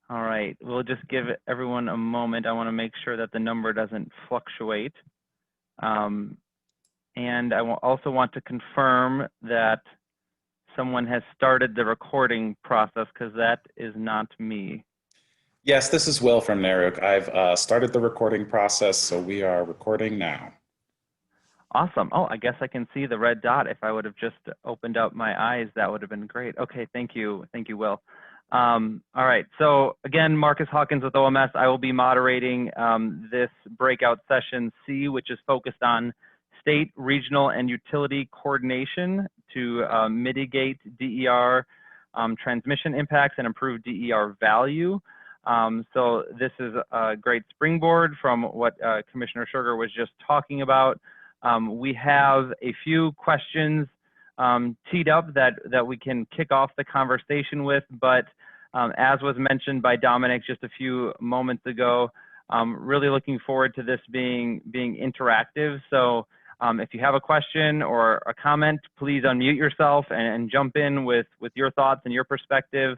All right, we'll just give everyone a moment. I want to make sure that the number doesn't fluctuate. And I also want to confirm that someone has started the recording process, because that is not me. Yes, this is Will from Naruk. I've started the recording process, so we are recording now. Awesome. Oh, I guess I can see the red dot. If I would have just opened up my eyes, that would have been great. Okay, thank you. Thank you, Will. All right, so again, Marcus Hawkins with OMS. I will be moderating this breakout session C, which is focused on state, regional, and utility coordination to mitigate DER transmission impacts and improve DER value. So this is a great springboard from what Commissioner Schuerger was just talking about. We have a few questions teed up that we can kick off the conversation with, but as was mentioned by Dominic just a few moments ago, really looking forward to this being interactive. So if you have a question or a comment, please unmute yourself and jump in with your thoughts and your perspective,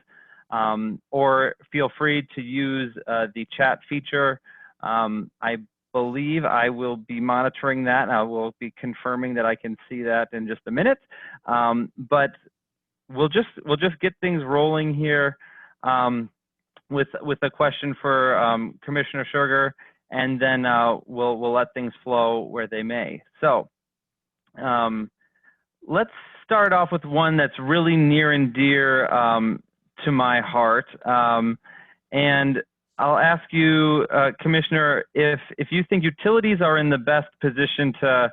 or feel free to use the chat feature. I believe I will be monitoring that. I will be confirming that I can see that in just a minute. But we'll just get things rolling here with a question for Commissioner Schuerger, and then we'll let things flow where they may. So let's start off with one that's really near and dear to my heart, and I'll ask you, Commissioner, if you think utilities are in the best position to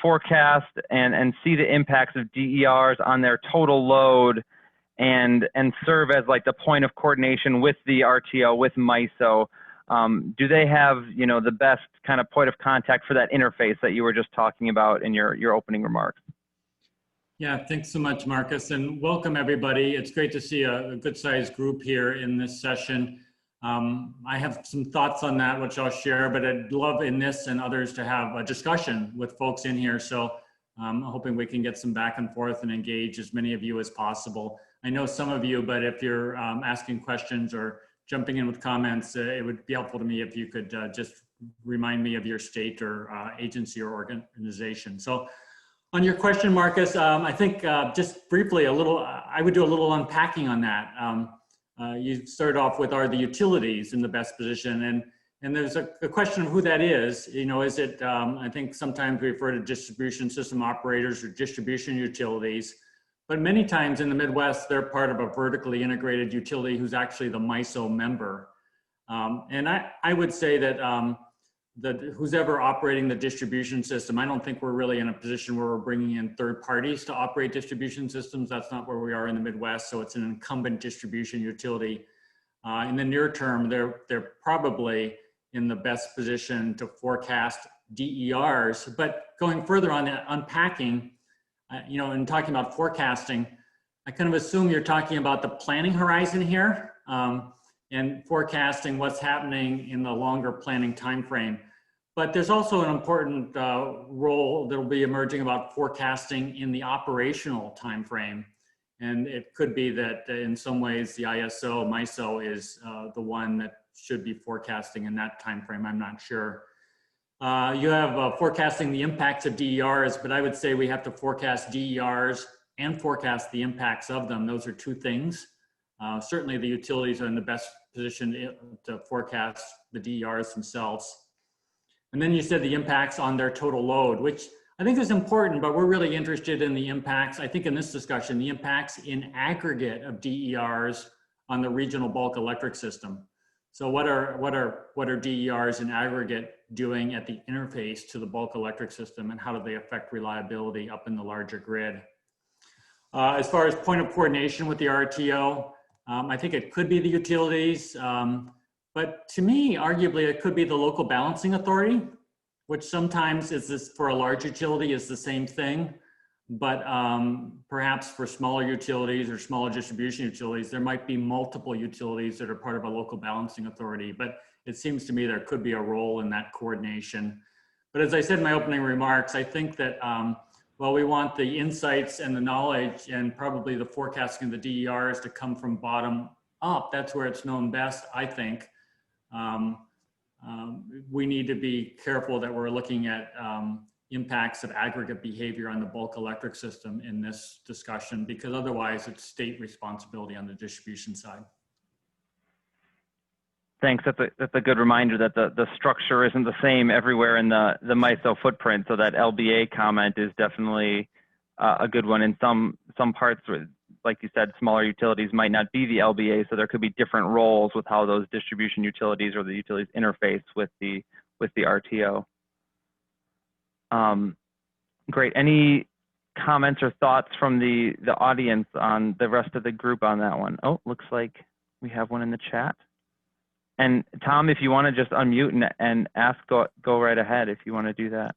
forecast and see the impacts of DERs on their total load and serve as like the point of coordination with the RTO, with MISO. Do they have, you know, the best kind of point of contact for that interface that you were just talking about in your opening remarks? Yeah, thanks so much, Marcus, and welcome everybody. It's great to see a good-sized group here in this session. I have some thoughts on that, which I'll share, but I'd love in this and others to have a discussion with folks in here. So I'm hoping we can get some back and forth and engage as many of you as possible. I know some of you, but if you're asking questions or jumping in with comments, it would be helpful to me if you could just remind me of your state or agency or organization. So on your question, Marcus, I think just briefly I would do a little unpacking on that. You started off with, are the utilities in the best position? And there's a question of who that is. You know, is it, I think sometimes we refer to distribution system operators or distribution utilities, but many times in the Midwest, they're part of a vertically integrated utility who's actually the MISO member. And I would say that who's ever operating the distribution system, I don't think we're really in a position where we're bringing in third parties to operate distribution systems. That's not where we are in the Midwest. So it's an incumbent distribution utility. In the near term, they're probably in the best position to forecast DERs. But going further on that unpacking, you know, and talking about forecasting, I kind of assume you're talking about the planning horizon here. And forecasting what's happening in the longer planning time frame. But there's also an important role that will be emerging about forecasting in the operational time frame. And it could be that in some ways the ISO, MISO is the one that should be forecasting in that time frame. I'm not sure. You have forecasting the impacts of DERs, but I would say we have to forecast DERs and forecast the impacts of them. Those are two things. Certainly the utilities are in the best position to forecast the DERs themselves. And then you said the impacts on their total load, which I think is important, but we're really interested in the impacts, I think in this discussion, the impacts in aggregate of DERs on the regional bulk electric system. So what are DERs in aggregate doing at the interface to the bulk electric system, and how do they affect reliability up in the larger grid? As far as point of coordination with the RTO, I think it could be the utilities, but to me, arguably, it could be the local balancing authority, which sometimes is this for a large utility is the same thing, but perhaps for smaller utilities or smaller distribution utilities, there might be multiple utilities that are part of a local balancing authority, but it seems to me there could be a role in that coordination. But as I said in my opening remarks, I think that well, we want the insights and the knowledge and probably the forecasting of the DERs to come from bottom up, that's where it's known best, I think. We need to be careful that we're looking at impacts of aggregate behavior on the bulk electric system in this discussion, because otherwise it's state responsibility on the distribution side. Thanks. That's a good reminder that the structure isn't the same everywhere in the MISO footprint. So that LBA comment is definitely a good one. In some parts, like you said, smaller utilities might not be the LBA, so there could be different roles with how those distribution utilities or the utilities interface with the RTO. Great. Any comments or thoughts from the audience on the rest of the group on that one? Oh, looks like we have one in the chat. And Tom, if you want to just unmute and ask, go right ahead if you want to do that.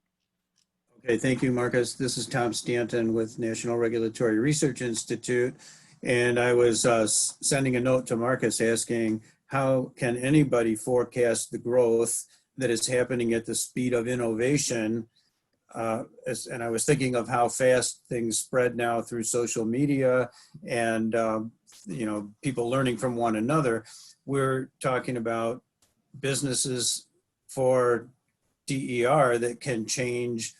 Okay, thank you, Marcus. This is Tom Stanton with National Regulatory Research Institute. And I was sending a note to Marcus asking, how can anybody forecast the growth that is happening at the speed of innovation? And I was thinking of how fast things spread now through social media and you know, people learning from one another. We're talking about businesses for DER that can change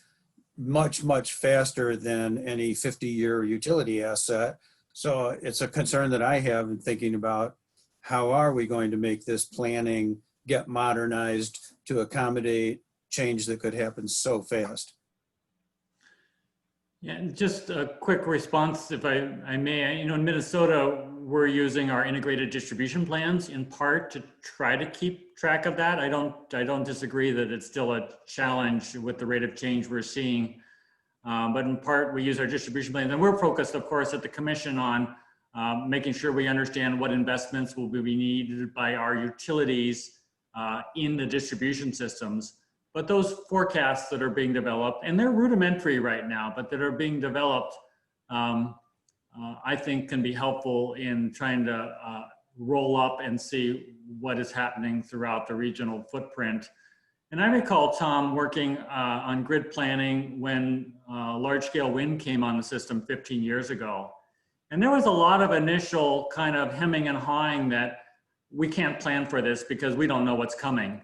much, much faster than any 50-year utility asset. So it's a concern that I have in thinking about how are we going to make this planning get modernized to accommodate change that could happen so fast. Yeah, and just a quick response, if I may. You know, in Minnesota, we're using our integrated distribution plans in part to try to keep track of that. I don't disagree that it's still a challenge with the rate of change we're seeing, but in part we use our distribution plans, and we're focused, of course, at the Commission on making sure we understand what investments will be needed by our utilities in the distribution systems. But those forecasts that are being developed, and they're rudimentary right now, but that are being developed, I think can be helpful in trying to roll up and see what is happening throughout the regional footprint. And I recall, Tom, working on grid planning when large-scale wind came on the system 15 years ago. And there was a lot of initial kind of hemming and hawing that we can't plan for this because we don't know what's coming.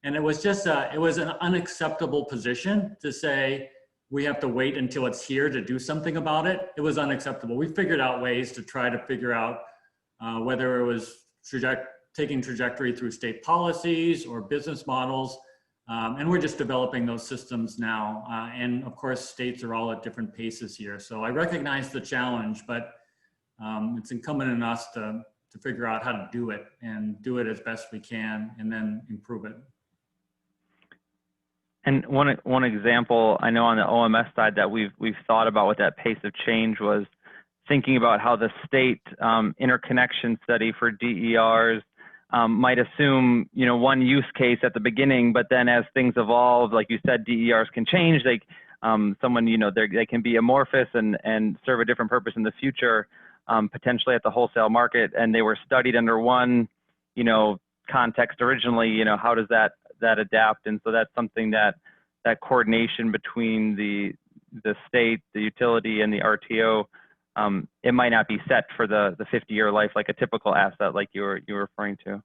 And it was just, it was an unacceptable position to say, we have to wait until it's here to do something about it. It was unacceptable. We figured out ways to try to figure out whether it was taking trajectory through state policies or business models. And we're just developing those systems now. And of course, states are all at different paces here. So I recognize the challenge, but it's incumbent on us to figure out how to do it and do it as best we can and then improve it. And one example I know on the OMS side that we've thought about with that pace of change was thinking about how the state interconnection study for DERs might assume, you know, one use case at the beginning, but then as things evolve, like you said, DERs can change. They someone, you know, they can be amorphous and serve a different purpose in the future, potentially at the wholesale market. And they were studied under one, you know, context originally. You know, how does that adapt? And so that's something that coordination between the state, the utility, and the RTO, it might not be set for the 50-year life like a typical asset like you were referring to.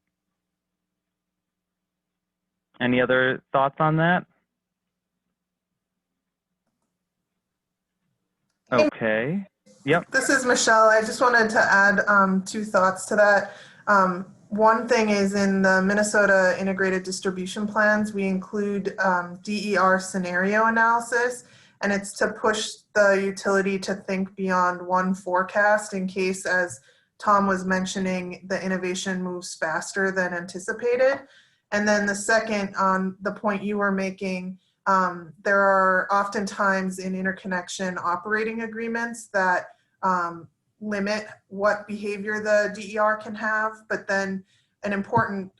Any other thoughts on that? Okay. Yep. This is Michelle. I just wanted to add 2 thoughts to that. One thing is in the Minnesota Integrated Distribution Plans, we include DER scenario analysis, and it's to push the utility to think beyond one forecast in case, as Tom was mentioning, the innovation moves faster than anticipated. And then the second, on the point you were making, there are oftentimes in interconnection operating agreements that limit what behavior the DER can have, but then an important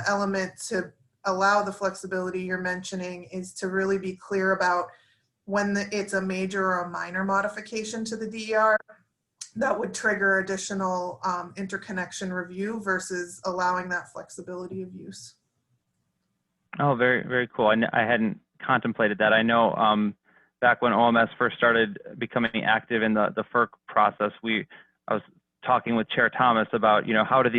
element to allow the flexibility you're mentioning is to really be clear about when it's a major or a minor modification to the DER that would trigger additional interconnection review versus allowing that flexibility of use. Oh, very, very cool. I hadn't contemplated that. I know back when OMS first started becoming active in the FERC process, I was talking with Chair Thomas about, you know, how do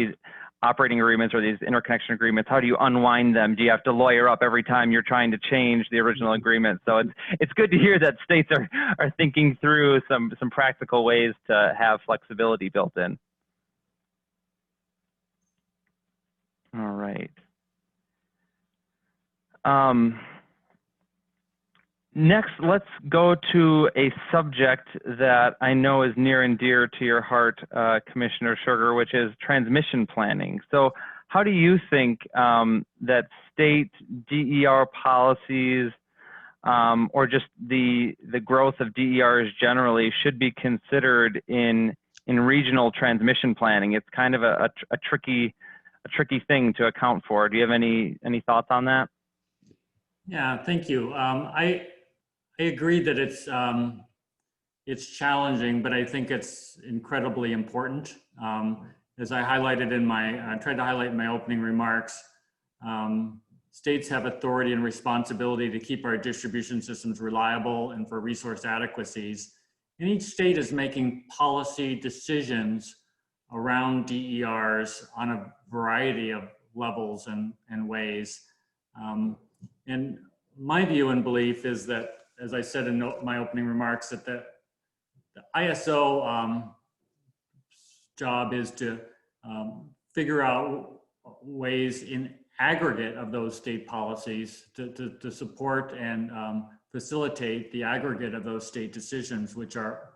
operating agreements or these interconnection agreements, how do you unwind them? Do you have to lawyer up every time you're trying to change the original agreement? So it's good to hear that states are thinking through some practical ways to have flexibility built in. All right. Next, let's go to a subject that I know is near and dear to your heart, Commissioner Schuerger, which is transmission planning. So how do you think that state DER policies or just the growth of DERs generally should be considered in regional transmission planning? It's kind of a tricky thing to account for. Do you have any thoughts on that? Yeah, thank you. I agree that it's challenging, but I think it's incredibly important. As I highlighted I tried to highlight in my opening remarks, states have authority and responsibility to keep our distribution systems reliable and for resource adequacies. And each state is making policy decisions around DERs on a variety of levels and ways. And my view and belief is that, as I said in my opening remarks, that the ISO job is to figure out ways in aggregate of those state policies to support and facilitate the aggregate of those state decisions, which are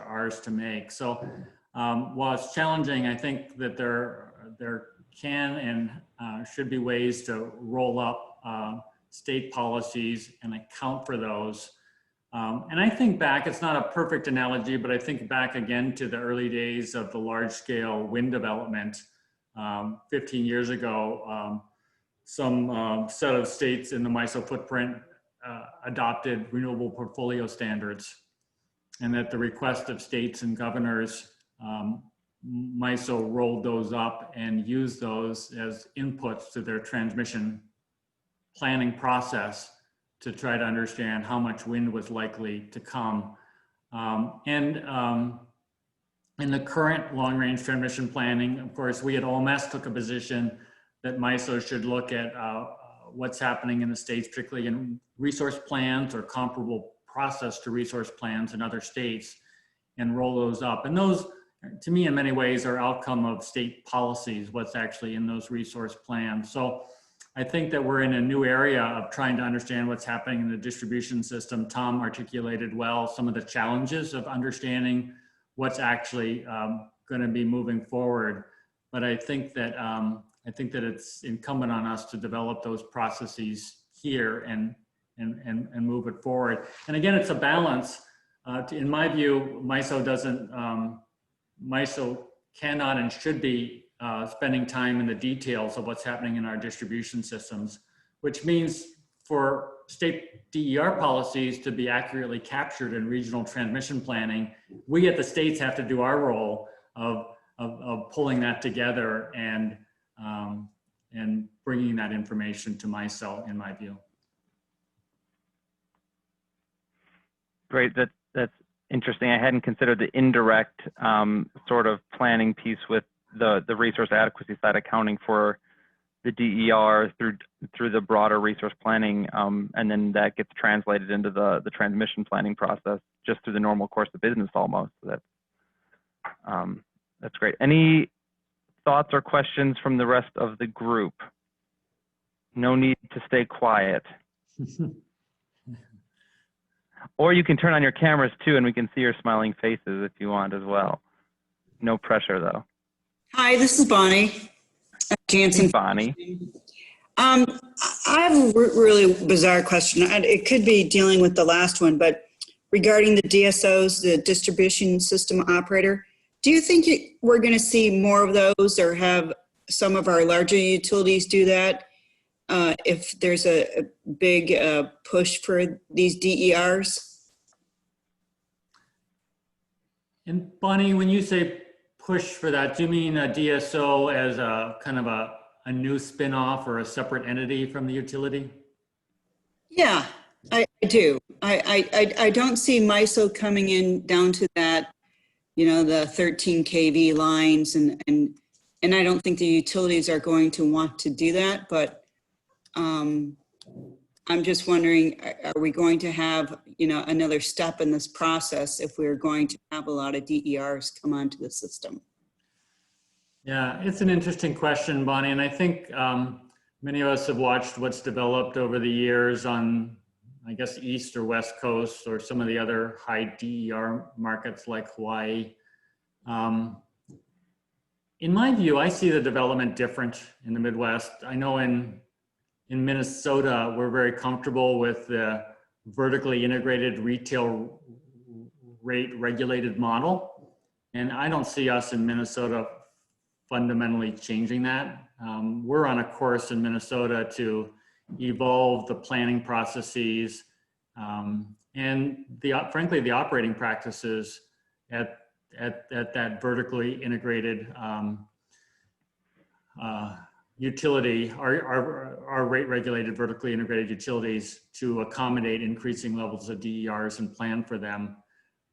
ours to make. So while it's challenging, I think that there can and should be ways to roll up state policies and account for those. And I think back, it's not a perfect analogy, but I think back again to the early days of the large scale wind development. 15 years ago, some set of states in the MISO footprint adopted renewable portfolio standards, and at the request of states and governors, MISO rolled those up and used those as inputs to their transmission planning process to try to understand how much wind was likely to come. In the current long-range transmission planning, of course, we at OMS took a position that MISO should look at what's happening in the states, particularly in resource plans or comparable process to resource plans in other states, and roll those up. And those, to me, in many ways, are outcome of state policies, what's actually in those resource plans. So I think that we're in a new area of trying to understand what's happening in the distribution system. Tom articulated well some of the challenges of understanding what's actually going to be moving forward. But I think that it's incumbent on us to develop those processes here and move it forward. And again, it's a balance. In my view, MISO cannot and should be spending time in the details of what's happening in our distribution systems, which means for state DER policies to be accurately captured in regional transmission planning, we at the states have to do our role of pulling that together and bringing that information to MISO, in my view. Great, that's interesting. I hadn't considered the indirect sort of planning piece with the resource adequacy side, accounting for the DER through the broader resource planning, and then that gets translated into the transmission planning process just through the normal course of business almost. So that's great. Any thoughts or questions from the rest of the group? No need to stay quiet. Or you can turn on your cameras too, and we can see your smiling faces if you want as well. No pressure though. Hi, this is Bonnie Jansen. Hey, Bonnie. I have a really bizarre question. It could be dealing with the last one, but regarding the DSOs, the distribution system operator, do you think we're going to see more of those, or have some of our larger utilities do that if there's a big push for these DERs? And Bonnie, when you say push for that, do you mean a DSO as a kind of a new spin-off or a separate entity from the utility? Yeah, I do. I don't see MISO coming in down to that, you know, the 13 kV lines and and I don't think the utilities are going to want to do that, but I'm just wondering, are we going to have, another step in this process if we're going to have a lot of DERs come onto the system? Yeah, it's an interesting question, Bonnie, and I think many of us have watched what's developed over the years on, I guess, East or West Coast or some of the other high DER markets like Hawaii. In my view, I see the development different in the Midwest. I know in Minnesota, we're very comfortable with the vertically integrated retail rate regulated model. And I don't see us in Minnesota fundamentally changing that. We're on a course in Minnesota to evolve the planning processes and frankly, the operating practices at that vertically integrated utility, our rate regulated vertically integrated utilities to accommodate increasing levels of DERs and plan for them.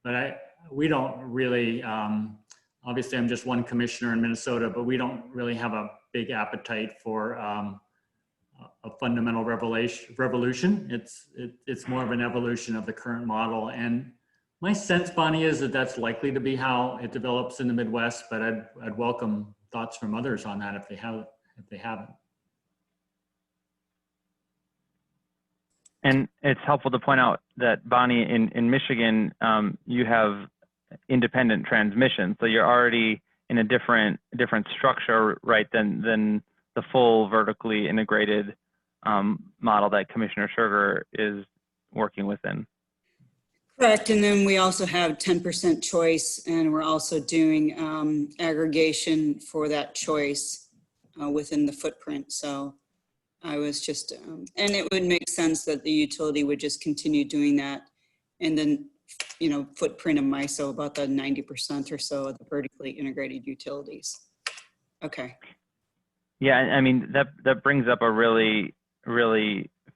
But we don't really, obviously I'm just one commissioner in Minnesota, but we don't really have a big appetite for a fundamental revolution. It's more of an evolution of the current model. And my sense, Bonnie, is that that's likely to be how it develops in the Midwest, but I'd welcome thoughts from others on that if they haven't. And it's helpful to point out that, Bonnie, in Michigan, you have independent transmission, so you're already in a different structure, right, than the full vertically integrated model that Commissioner Schuerger is working within. Correct, and then we also have 10% choice, and we're also doing aggregation for that choice within the footprint. So I was just, and it would make sense that the utility would just continue doing that, and then, footprint of MISO, about the 90% or so of the vertically integrated utilities. Okay. Yeah, I mean, that brings up a really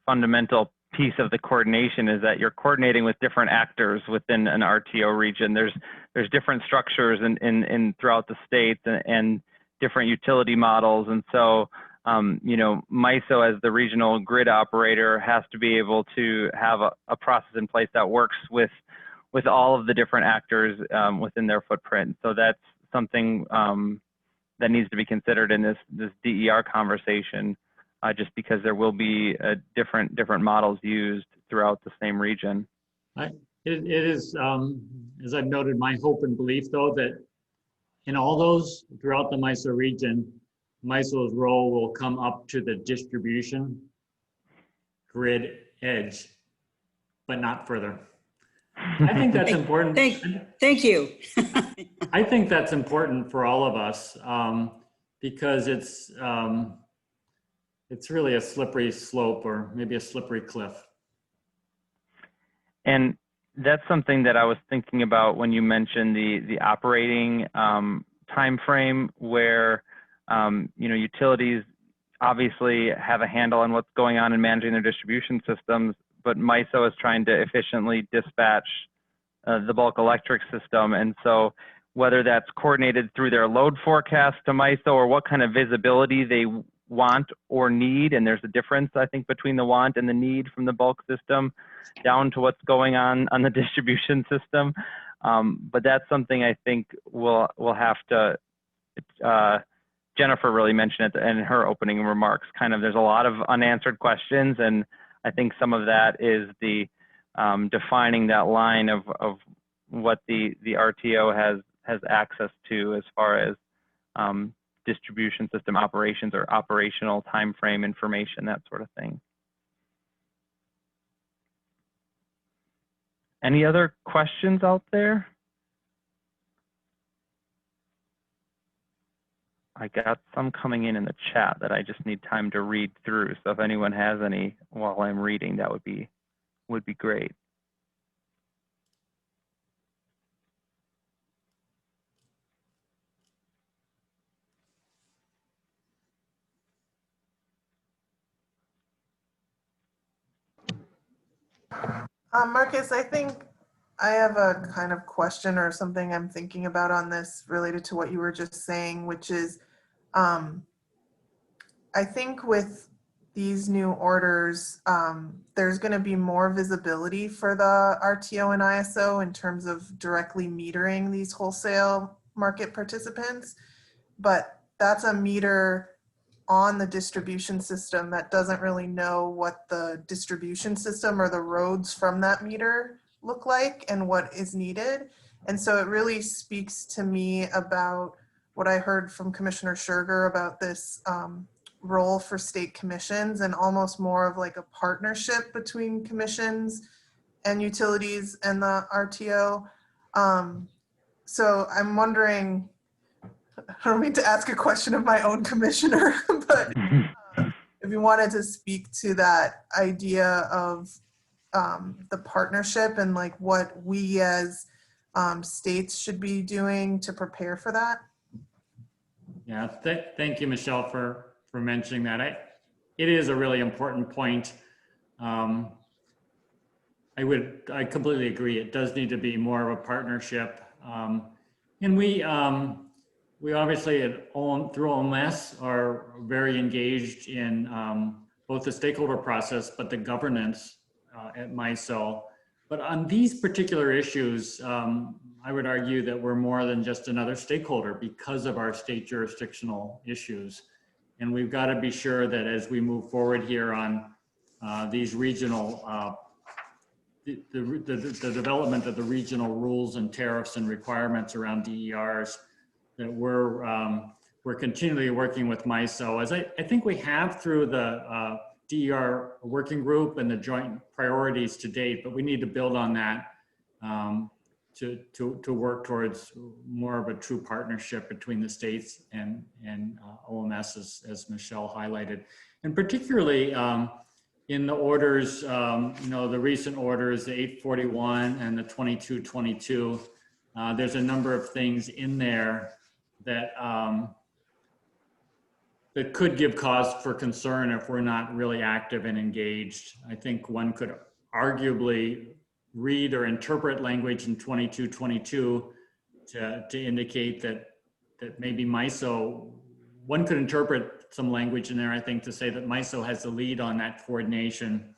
fundamental piece of the coordination, is that you're coordinating with different actors within an RTO region. There's different structures in throughout the states and different utility models. And so, MISO as the regional grid operator has to be able to have a process in place that works with all of the different actors within their footprint. So that's something that needs to be considered in this DER conversation, just because there will be different models used throughout the same region. It is, as I've noted, my hope and belief, though, that in all those throughout the MISO region, MISO's role will come up to the distribution grid edge, but not further. I think that's important. Thank you. I think that's important for all of us because it's really a slippery slope, or maybe a slippery cliff. And that's something that I was thinking about when you mentioned the operating time frame, where utilities obviously have a handle on what's going on in managing their distribution systems, but MISO is trying to efficiently dispatch the bulk electric system. And so whether that's coordinated through their load forecast to MISO, or what kind of visibility they want or need, and there's a difference, I think, between the want and the need from the bulk system down to what's going on the distribution system. But that's something I think we'll have to, Jennifer really mentioned it in her opening remarks, kind of there's a lot of unanswered questions, and I think some of that is the defining that line of what the RTO has access to as far as distribution system operations or operational time frame information, that sort of thing. Any other questions out there? I got some coming in the chat that I just need time to read through. So if anyone has any while I'm reading, that would be great. Marcus, I think I have a kind of question or something I'm thinking about on this related to what you were just saying, which is I think with these new orders, there's going to be more visibility for the RTO and ISO in terms of directly metering these wholesale market participants. But that's a meter on the distribution system that doesn't really know what the distribution system or the roads from that meter look like and what is needed. And so it really speaks to me about what I heard from Commissioner Schuerger about this role for state commissions and almost more of like a partnership between commissions and utilities and the RTO. So I'm wondering, I don't mean to ask a question of my own commissioner, but if you wanted to speak to that idea of the partnership and like what we as states should be doing to prepare for that. Yeah, thank you, Michelle, for mentioning that. It is a really important point. I completely agree. It does need to be more of a partnership. And we obviously through OMS are very engaged in both the stakeholder process, but the governance at MISO. But on these particular issues, I would argue that we're more than just another stakeholder because of our state jurisdictional issues. And we've got to be sure that as we move forward here on these regional, the development of the regional rules and tariffs and requirements around DERs, that we're continually working with MISO, as I think we have through the DER working group and the joint priorities to date, but we need to build on that to work towards more of a true partnership between the states and OMS, as Michelle highlighted. And particularly in the orders, the recent orders, the 841 and the 2222, there's a number of things in there that that could give cause for concern if we're not really active and engaged. I think one could arguably read or interpret language in 2222 to indicate that maybe MISO, one could interpret some language in there, I think, to say that MISO has the lead on that coordination,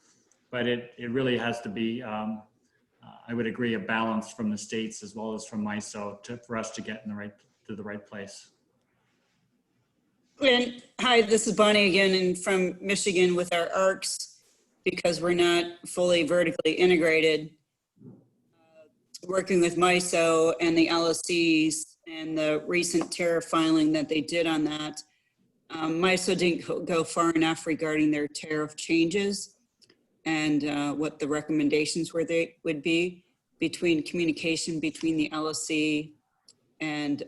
but it really has to be, I would agree, a balance from the states as well as from MISO for us to get to the right place. And hi, this is Bonnie again, and from Michigan with our ARCs, because we're not fully vertically integrated, working with MISO and the LSCs and the recent tariff filing that they did on that. MISO didn't go far enough regarding their tariff changes and what the recommendations would be between communication between the LSC and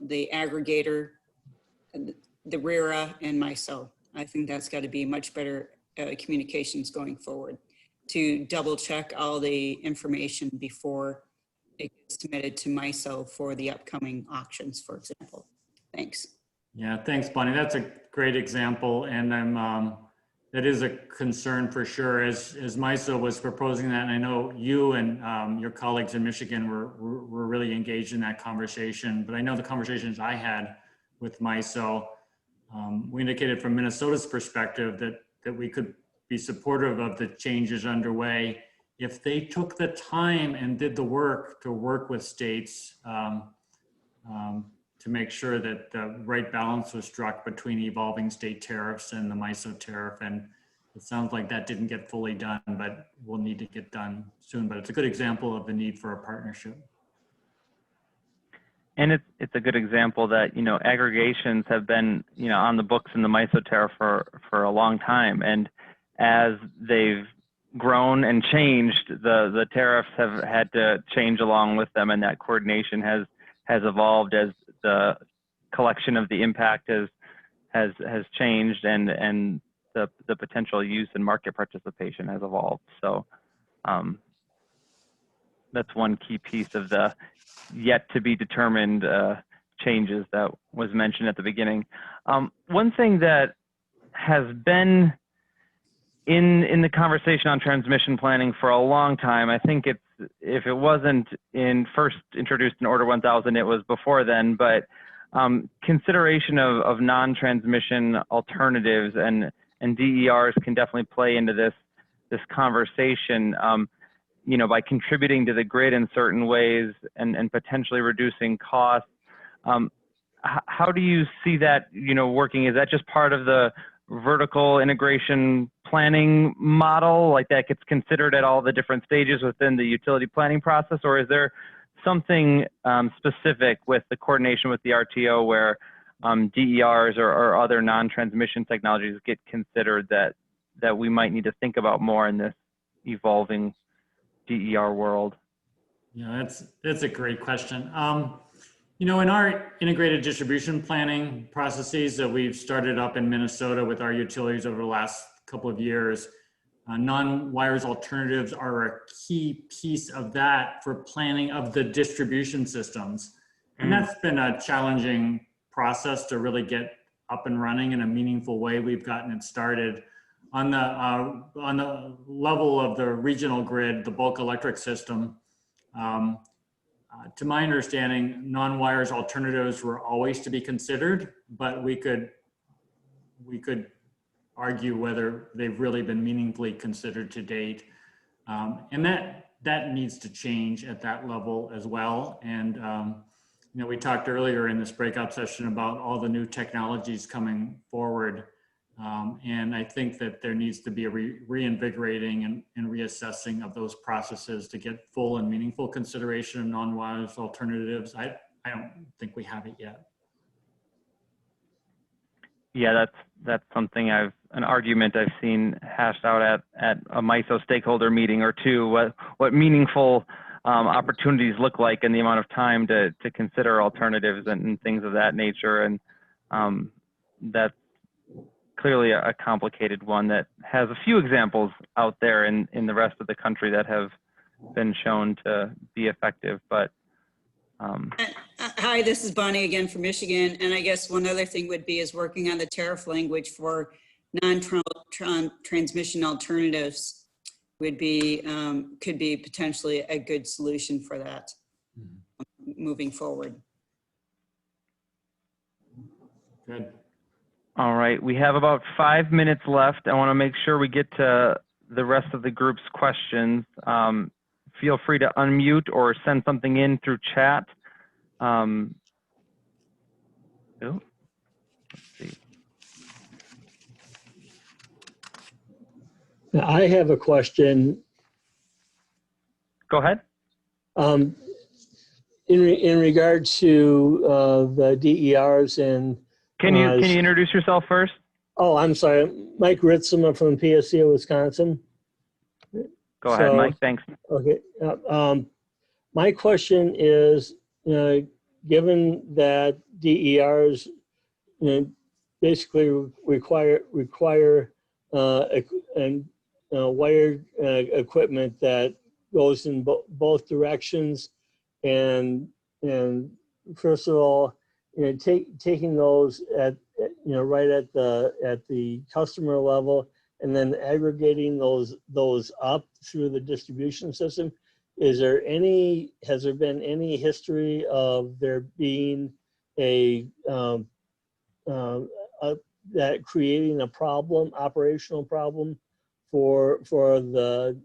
the aggregator, the RERA and MISO. I think that's got to be much better communications going forward to double check all the information before it gets submitted to MISO for the upcoming auctions, for example. Thanks. Yeah, thanks, Bonnie. That's a great example, and that is a concern for sure. As MISO was proposing that, and I know you and your colleagues in Michigan were really engaged in that conversation. But I know the conversations I had with MISO, we indicated from Minnesota's perspective that we could be supportive of the changes underway if they took the time and did the work to work with states to make sure that the right balance was struck between evolving state tariffs and the MISO tariff. And it sounds like that didn't get fully done, but will need to get done soon. But it's a good example of the need for a partnership. And it's a good example that, aggregations have been, on the books in the MISO tariff for a long time. And as they've grown and changed, the tariffs have had to change along with them, and that coordination has evolved as the collection of the impact has changed, and the potential use and market participation has evolved. So that's one key piece of the yet to be determined changes that was mentioned at the beginning. One thing that has been in the conversation on transmission planning for a long time, I think if it wasn't first introduced in Order 1000, it was before then, but consideration of non-transmission alternatives and DERs can definitely play into this conversation. You know, by contributing to the grid in certain ways and potentially reducing costs. How do you see that, you know, working? Is that just part of the vertical integration planning model, like that gets considered at all the different stages within the utility planning process, or is there something specific with the coordination with the RTO where DERs or other non-transmission technologies get considered that we might need to think about more in this evolving DER world? Yeah, that's a great question. You know, in our integrated distribution planning processes that we've started up in Minnesota with our utilities over the last couple of years, non-wires alternatives are a key piece of that for planning of the distribution systems. And that's been a challenging process to really get up and running in a meaningful way. We've gotten it started on the level of the regional grid, the bulk electric system. To my understanding, non-wires alternatives were always to be considered, but we could argue whether they've really been meaningfully considered to date. And that needs to change at that level as well. And you know, we talked earlier in this breakout session about all the new technologies coming forward. And I think that there needs to be a reinvigorating and reassessing of those processes to get full and meaningful consideration of non-wires alternatives. I don't think we have it yet. Yeah, that's something an argument I've seen hashed out at a MISO stakeholder meeting or two, what meaningful opportunities look like and the amount of time to consider alternatives and things of that nature. And that's clearly a complicated one that has a few examples out there in the rest of the country that have been shown to be effective. But Hi, this is Bonnie again from Michigan. And I guess one other thing would be is working on the tariff language for non-transmission alternatives would be, could be potentially a good solution for that moving forward. Good. all right, we have about 5 minutes left. I want to make sure we get to the rest of the group's questions. Feel free to unmute or send something in through chat. Let's see. I have a question. Go ahead. In regard to the DERs and Can you introduce yourself first? oh, I'm sorry, Mike Ritzema from PSC of Wisconsin. Go ahead, Mike. Thanks. Okay. My question is, given that DERs basically require wired equipment that goes in both directions, and first of all, taking those at right at the customer level, and then aggregating those up through the distribution system. Has there been any history of there being that creating a problem, operational problem for the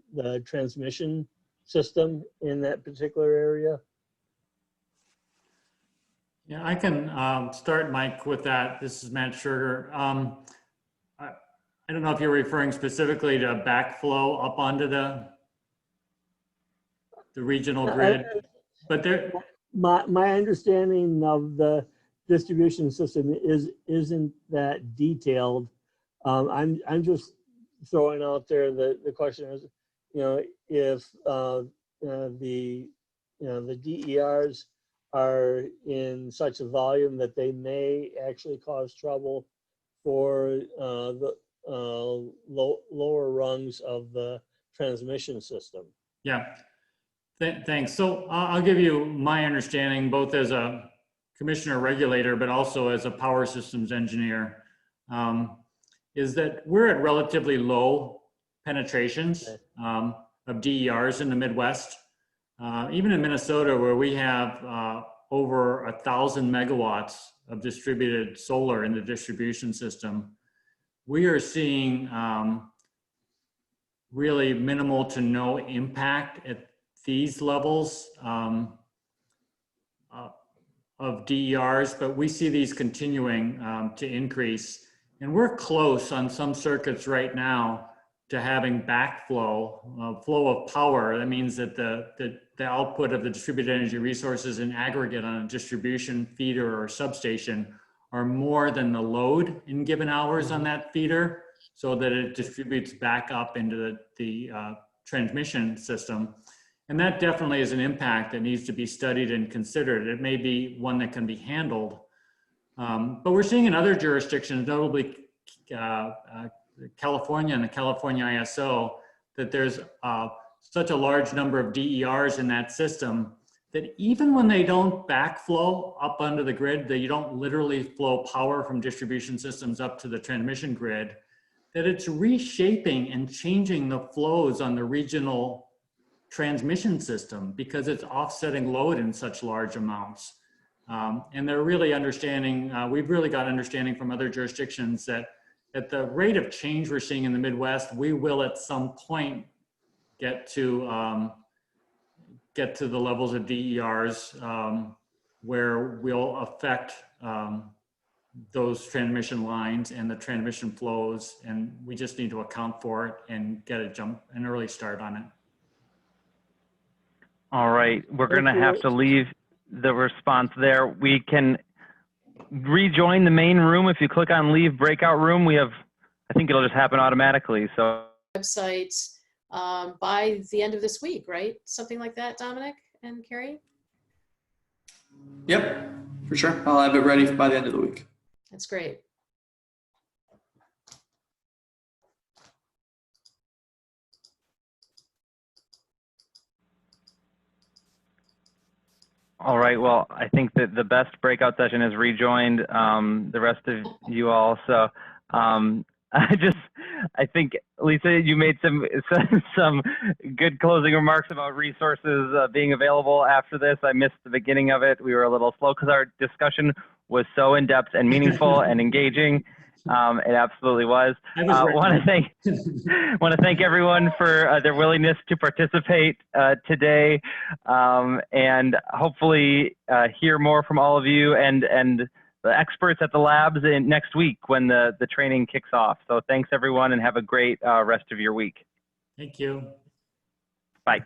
transmission system in that particular area? Yeah, I can start, Mike, with that. This is Matt Schuerger. I don't know if you're referring specifically to backflow up onto the regional grid, but there. My understanding of the distribution system isn't that detailed. I'm just throwing out there the question is, if the DERs are in such a volume that they may actually cause trouble for the lower rungs of the transmission system. Yeah, thanks. So I'll give you my understanding, both as a commissioner regulator, but also as a power systems engineer, is that we're at relatively low penetrations of DERs in the Midwest. Even in Minnesota, where we have over 1,000 megawatts of distributed solar in the distribution system, we are seeing really minimal to no impact at these levels of DERs, but we see these continuing to increase. And we're close on some circuits right now to having backflow, flow of power. That means that the output of the distributed energy resources in aggregate on a distribution feeder or substation are more than the load in given hours on that feeder, so that it distributes back up into the transmission system. And that definitely is an impact that needs to be studied and considered. It may be one that can be handled. But we're seeing in other jurisdictions, notably California and the California ISO, that there's such a large number of DERs in that system that even when they don't backflow up onto the grid, that you don't literally flow power from distribution systems up to the transmission grid, that it's reshaping and changing the flows on the regional transmission system because it's offsetting load in such large amounts. And they're really understanding, we've really got understanding from other jurisdictions that at the rate of change we're seeing in the Midwest, we will at some point get to the levels of DERs where we'll affect those transmission lines and the transmission flows, and we just need to account for it and get an early start on it. All right, we're going to have to leave the response there. We can rejoin the main room. If you click on leave breakout room, we have, I think it'll just happen automatically. So websites by the end of this week, right? Something like that, Dominic and Carrie? Yep, for sure. I'll have it ready by the end of the week. That's great. all right, well, I think that the best breakout session has rejoined the rest of you all. So I think, Lisa, you made some good closing remarks about resources being available after this. I missed the beginning of it. We were a little slow because our discussion was so in-depth and meaningful and engaging. It absolutely was. Want to thank everyone for their willingness to participate today, and hopefully hear more from all of you and the experts at the labs next week when the training kicks off. So thanks everyone, and have a great rest of your week. Thank you. Bye.